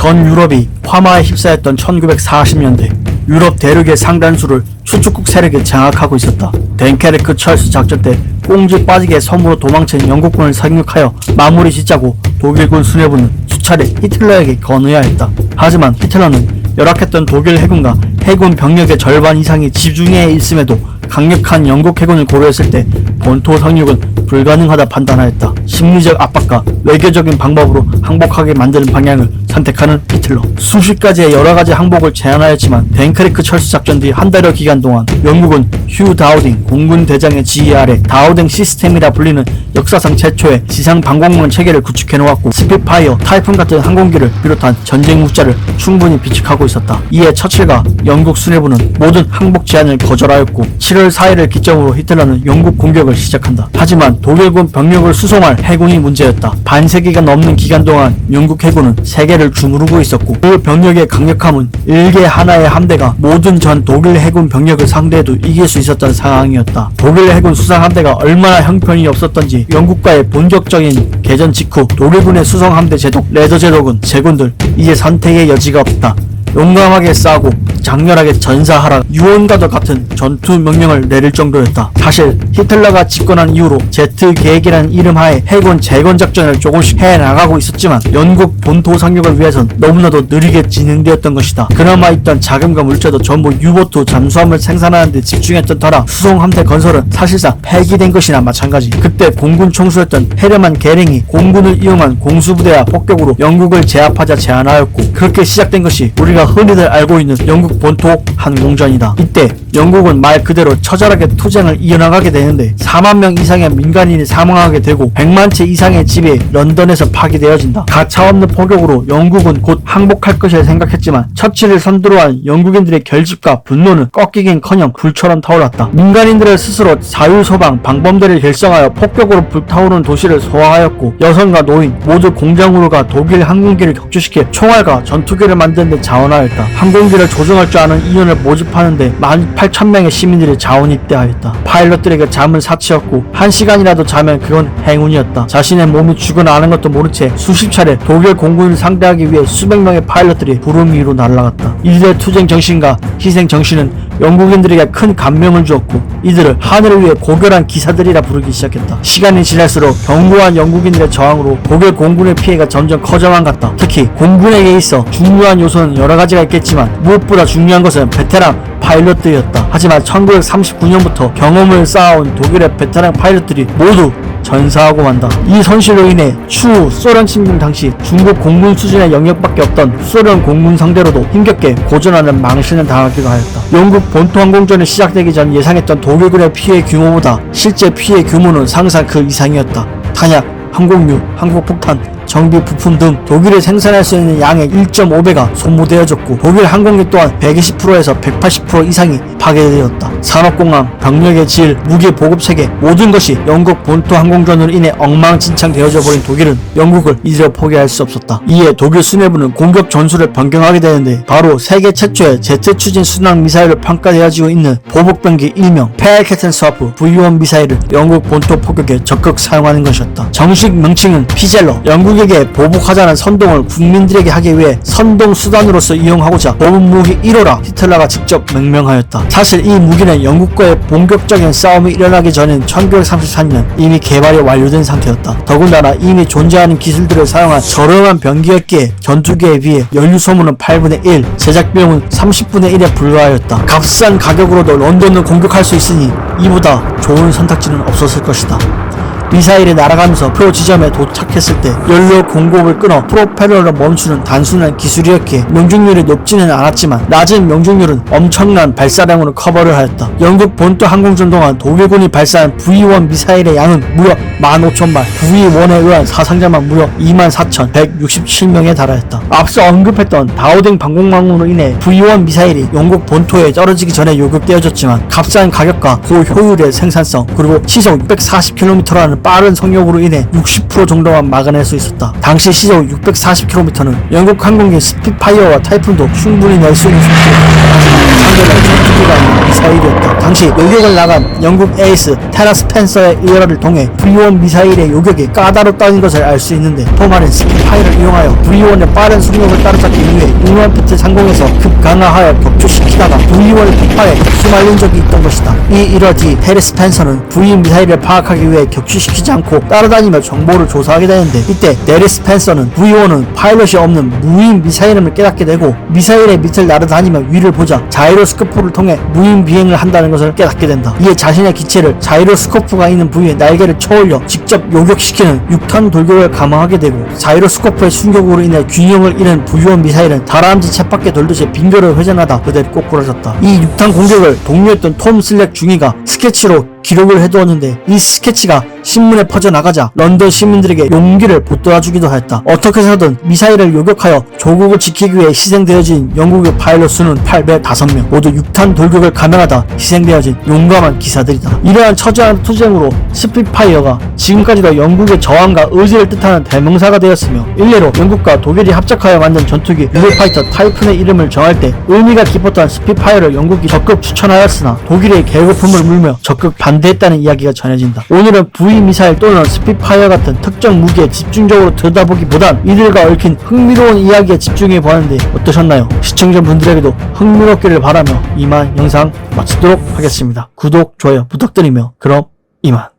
전 유럽이 화마에 휩싸였던 1940년대 유럽 대륙의 상당수를 수축국 세력이 장악하고 있었다. 덴케르크 철수 작전 때 꽁지 빠지게 섬으로 도망친 영국군을 상륙하여 마무리 짓자고 독일군 수뇌부는 수차례 히틀러에게 건의해야 했다. 하지만 히틀러는 열악했던 독일 해군과 해군 병력의 절반 이상이 지중해에 있음에도 강력한 영국 해군을 고려했을 때 본토 상륙은 불가능하다 판단하였다. 심리적 압박과 외교적인 방법으로 항복하게 만드는 방향을 선택하는 히틀러. 수십 가지의 여러가지 항복을 제안하였지만 덴크리크 철수 작전 뒤 한 달여 기간 동안 영국은 휴 다우딩 공군 대장의 지휘 아래 다우딩 시스템이라 불리는 역사상 최초의 지상 방공망 체계를 구축해 놓았고 스피파이어, 타이푼 같은 항공기를 비롯한 전쟁 무기를 충분히 비축하고 있었다. 이에 처칠과 영국 수뇌부는 모든 항복 제안을 거절하였고 7월 4일을 기점으로 히틀러는 영국 공격을 시작한다. 하지만 독일군 병력을 수송할 해군이 문제였다. 반세기가 넘는 기간 동안 영국 해군은 세계를 주무르고 있었고 그 병력의 강력함은 일개 하나의 함대가 모든 전 독일 해군 병력을 상대해도 이길 수 있었던 상황이었다. 독일 해군 수상 함대가 얼마나 형편이 없었던지 영국과의 본격적인 개전 직후 독일군의 수송 함대 제독 레더 제독은 제군들 이제 선택의 여지가 없다. 용감하게 싸우고 장렬하게 전사하라 유언과도 같은 전투 명령을 내릴 정도였다. 사실 히틀러가 집권한 이후로 Z 계획이라는 이름하에 해군 재건 작전을 조금씩 해나가고 있었지만 영국 본토 상륙을 위해선 너무나도 느리게 진행되었던 것이다. 그나마 있던 자금과 물자도 전부 유보트 잠수함을 생산하는 데 집중했던 터라 수송함대 건설은 사실상 폐기된 것이나 마찬가지. 그때 공군 총수였던 헤르만 게링이 공군을 이용한 공수부대와 폭격으로 영국을 제압하자 제안하였고 그렇게 시작된 것이 우리가 흔히들 알고 있는 영국 본토 항공전이다. 이때 영국은 말 그대로 처절하게 투쟁을 이어나가게 되는데 4만 명 이상의 민간인이 사망하게 되고 100만 채 이상의 집이 런던에서 파괴되어진다. 가차없는 포격으로 영국은 곧 항복할 것이라 생각했지만 처칠을 선두로 한 영국인들의 결집과 분노는 꺾이긴커녕 불처럼 타올랐다. 민간인들을 스스로 자유소방 방범대를 결성하여 폭격으로 불타오르는 도시를 소화하였고 여성과 노인 모두 공장으로 가 독일 항공기를 격추시켜 총알과 전투기를 만드는 데 자원하였다. 항공기를 조종할 줄 아는 인원을 모집하는데 18,000명의 시민들이 자원 입대하였다. 파일럿들에게 잠은 사치였고 1시간이라도 자면 그건 행운이었다. 자신의 몸이 죽어나는 는 것도 모른 채 수십 차례 독일 공군을 상대하기 위해 수백 명의 파일럿들이 구름 위로 날아갔다. 이들의 투쟁 정신과 희생 정신은 영국인들에게 큰 감명을 주었고 이들을 하늘을 위해 고결한 기사들이라 부르기 시작했다. 시간이 지날수록 견고한 영국인들의 저항으로 독일 공군의 피해가 점점 커져만 갔다. 특히 공군에게 있어 중요한 요소는 여러가지가 있겠지만 무엇보다 중요한 것은 베테랑 파일럿들이었다. 하지만 1939년부터 경험을 쌓아온 독일의 베테랑 파일럿들이 모두 전사하고 만다. 이 손실로 인해 추후 소련 침공 당시 중국 공군 수준의 영역밖에 없던 소련 공군 상대로도 힘겹게 고전하는 망신을 당하기도 하였다. 영국 본토 항공전이 시작되기 전 예상했던 독일군의 피해 규모보다 실제 피해 규모는 상상 그 이상이었다. 탄약, 항공유, 항공폭탄, 정비 부품 등 독일이 생산할 수 있는 양의 1.5배가 소모되어졌고 독일 항공기 또한 120%에서 180% 이상이 파괴되었다. 산업공항, 병력의 질, 무기 보급체계 모든 것이 영국 본토 항공전으로 인해 엉망진창 되어져 버린 독일은 영국을 이대로 포기할 수 없었다. 이에 독일 수뇌부는 공격 전술을 변경하게 되는데 바로 세계 최초의 제트 추진 순항 미사일로 평가되어지고 있는 보복병기 일명 페알케텐스와프 V1 미사일을 영국 본토 포격에 적극 사용하는 것이었다. 정식 명칭은 피젤러. 영국에게 보복하자는 선동을 국민들에게 하기 위해 선동 수단으로서 이용하고자 보복 무기 1호라 히틀러가 직접 명명하였다. 사실 이 무기는 영국과의 본격적인 싸움이 일어나기 전인 1934년 이미 개발이 완료된 상태였다. 더군다나 이미 존재하는 기술들을 사용한 저렴한 병기였기에 전투기에 비해 연료 소모는 8분의 1, 제작 비용은 30분의 1에 불과하였다. 값싼 가격으로도 런던을 공격할 수 있으니 이보다 좋은 선택지는 없었을 것이다. 미사일이 날아가면서 표 지점에 도착했을 때 연료 공급을 끊어 프로펠러를 멈추는 단순한 기술이었기에 명중률이 높지는 않았지만 낮은 명중률은 엄청난 발사량으로 커버를 하였다. 영국 본토 항공전 동안 독일군이 발사한 V1 미사일의 양은 무려 15,000발, V1에 의한 사상자만 무려 24,167명에 달하였다. 앞서 언급했던 다우딩 방공망으로 인해 V1 미사일이 영국 본토에 떨어지기 전에 요격되어졌지만 값싼 가격과 고효율의 생산성 그리고 시속 640km라는 빠른 성력으로 인해 60% 정도만 막아낼 수 있었다. 당시 시속 640km는 영국 항공기 스피파이어와 타이푼도 충분히 낼 수 있는 속도였다. 상대는 전투기가 아닌 미사일이었다. 당시 요격을 나간 영국 에이스 테라 스펜서의 일화를 통해 V1 미사일의 요격이 까다롭다는 것을 알 수 있는데, 토마는 스피파이를 이용하여 V1의 빠른 속력을 따라잡기 위해 6만 피트 상공에서 급강하하여 격추시키다가 V1의 폭발에 휘말린 적이 있던 것이다. 이 일화 뒤 테리 스펜서는 V 미사일을 파악하기 위해 격추시키지 않고 따라다니며 정보를 조사하게 되는데, 이때 데리 스펜서는 V1은 파일럿이 없는 무인 미사일임을 깨닫게 되고, 미사일의 밑을 날아다니며 위를 보자 자이로스코프를 통해 무인 비행을 한다는 것을 깨닫게 된다. 이에 자신의 기체를 자이로스코프가 있는 부위에 날개를 쳐올려 직접 요격시키는 6탄 돌격을 감행하게 되고, 자이로스코프의 충격으로 인해 균형을 잃은 V1 미사일은 다람쥐 쳇바퀴 돌듯이 빙결을 회전하다 그대로 꼬꾸라졌다. 이 6탄 공격을 동료였던 톰 슬랙 중위가 스케치로 기록을 해두었는데, 이 스케치가 신문에 퍼져나가자 런던 시민들에게 용기를 북돋아주기도 하였다. 어떻게 해서든 미사일을 요격하여 조국을 지키기 위해 희생되어진 영국의 파일럿 수는 805명, 모두 6탄 돌격을 감행하다 희생되어진 용감한 기사들이다. 이러한 처절한 투쟁으로 스피파이어가 지금까지도 영국의 저항과 의지를 뜻하는 대명사가 되었으며, 일례로 영국과 독일이 합작하여 만든 전투기 유로파이터 타이푼의 이름을 정할 때 의미가 깊었던 스피파이어를 영국이 적극 추천하였으나 독일의 계급품을 물며 적극 반대했다는 이야기가 전해진다. 오늘은 V 미사일 또는 스피파이어 같은 특정 무기에 집중적으로 들여다보기보단 이들과 얽힌 흥미로운 이야기에 집중해 보았는데 어떠셨나요? 시청자분들에게도 흥미롭기를 바라며 이만 영상 마치도록 하겠습니다. 구독, 좋아요 부탁드리며 그럼 이만.